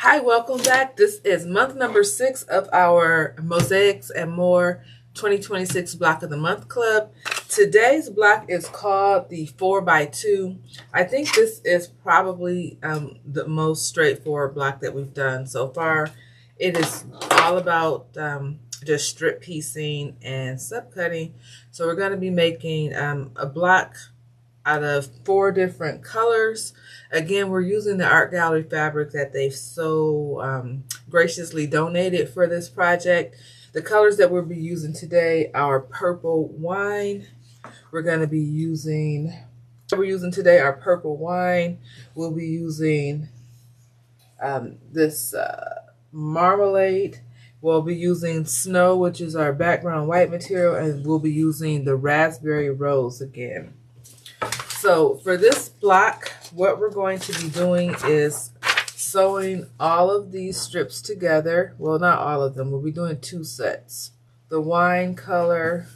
Hi, welcome back. This is month number 6 of our Mosaics and More 2026 Block of the Month Club. Today's block is called the 4x2. I think this is probably the most straightforward block that we've done so far. It is all about just strip piecing and subcutting. So we're going to be making a block out of 4 different colors. Again, we're using the art gallery fabric that they've so graciously donated for this project. The colors that we'll be using today are purple wine. We're using today our purple wine. We'll be using this marmalade. We'll be using snow, which is our background white material, and we'll be using the raspberry rose again. So for this block, what we're going to be doing is sewing all of these strips together. Well, not all of them. We'll be doing 2 sets. The wine color,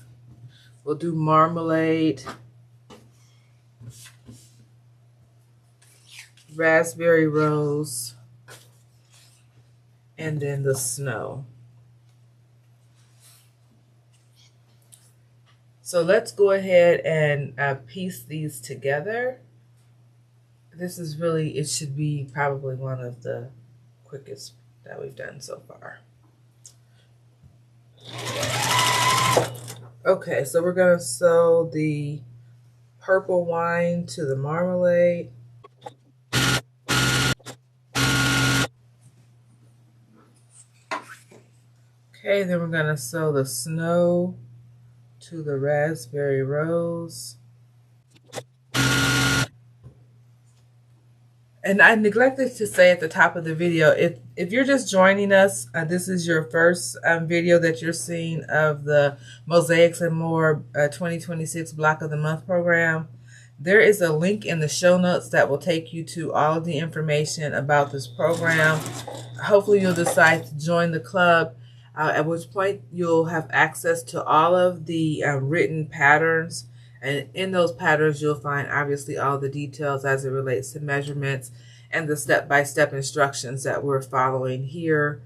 we'll do marmalade, raspberry rose, and then the snow. So let's go ahead and piece these together. This is really, it should be probably one of the quickest that we've done so far. Okay, so we're going to sew the purple wine to the marmalade. Okay, then we're going to sew the snow to the raspberry rose. And I neglected to say at the top of the video, if you're just joining us, this is your first video that you're seeing of the Mosaics and More 2026 Block of the Month program. There is a link in the show notes that will take you to all of the information about this program. Hopefully you'll decide to join the club, at which point you'll have access to all of the written patterns. And in those patterns, you'll find obviously all the details as it relates to measurements and the step-by-step instructions that we're following here.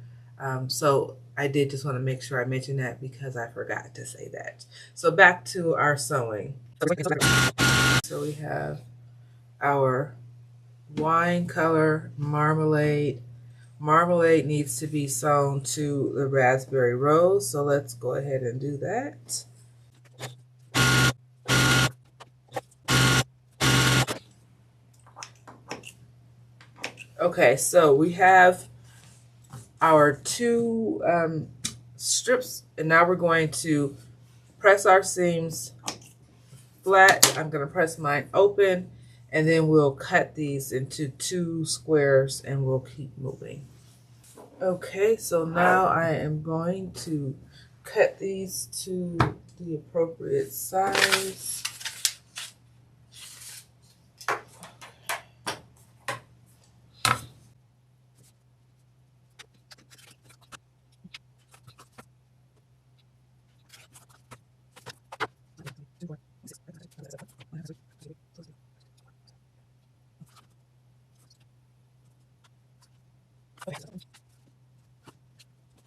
So I did just want to make sure I mentioned that because I forgot to say that. So back to our sewing. So we have our wine color marmalade. Marmalade needs to be sewn to the raspberry rose. So let's go ahead and do that. Okay, so we have our 2 strips, and now we're going to press our seams flat. I'm going to press mine open, and then we'll cut these into 2 squares, and we'll keep moving. Okay, so now I am going to cut these to the appropriate size.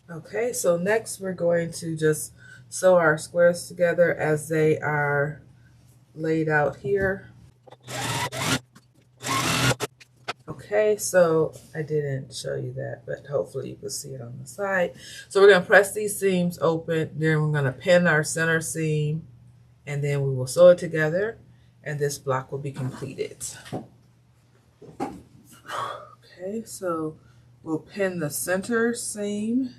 Okay, so next we're going to just sew our squares together as they are laid out here. Okay, so I didn't show you that, but hopefully you can see it on the side. So we're going to press these seams open, then we're going to pin our center seam, and then we will sew it together, and this block will be completed. Okay, so we'll pin the center seam.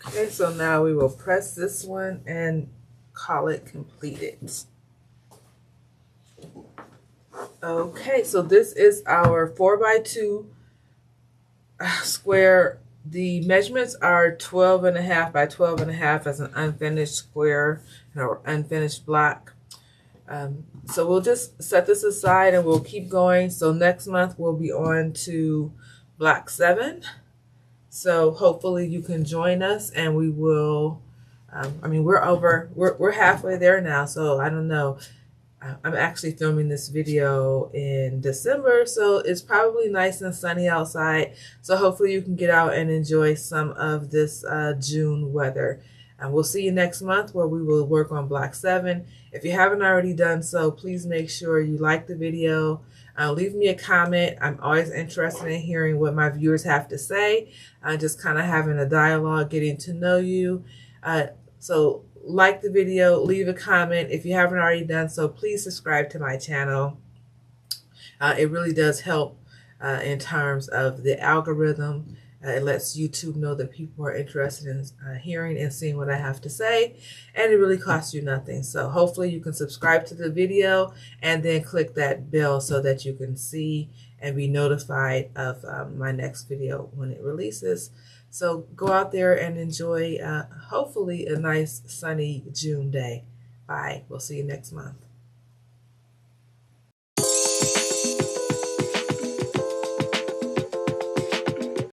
Okay, so now we will press this one and call it completed. Okay, so this is our 4x2 square. The measurements are 12.5 by 12.5 as an unfinished square or unfinished block. So we'll just set this aside and we'll keep going. So next month we'll be on to block 7. So hopefully you can join us, and we will. I mean, we're halfway there now, so I don't know. I'm actually filming this video in December, so it's probably nice and sunny outside. So hopefully you can get out and enjoy some of this June weather. And we'll see you next month, where we will work on block 7. If you haven't already done so, please make sure you like the video. Leave me a comment. I'm always interested in hearing what my viewers have to say. Just kind of having a dialogue, getting to know you. So like the video, leave a comment. If you haven't already done so, please subscribe to my channel. It really does help in terms of the algorithm. It lets YouTube know that people are interested in hearing and seeing what I have to say, and it really costs you nothing. So hopefully you can subscribe to the video and then click that bell so that you can see and be notified of my next video when it releases. So go out there and enjoy, hopefully, a nice sunny June day. Bye. We'll see you next month.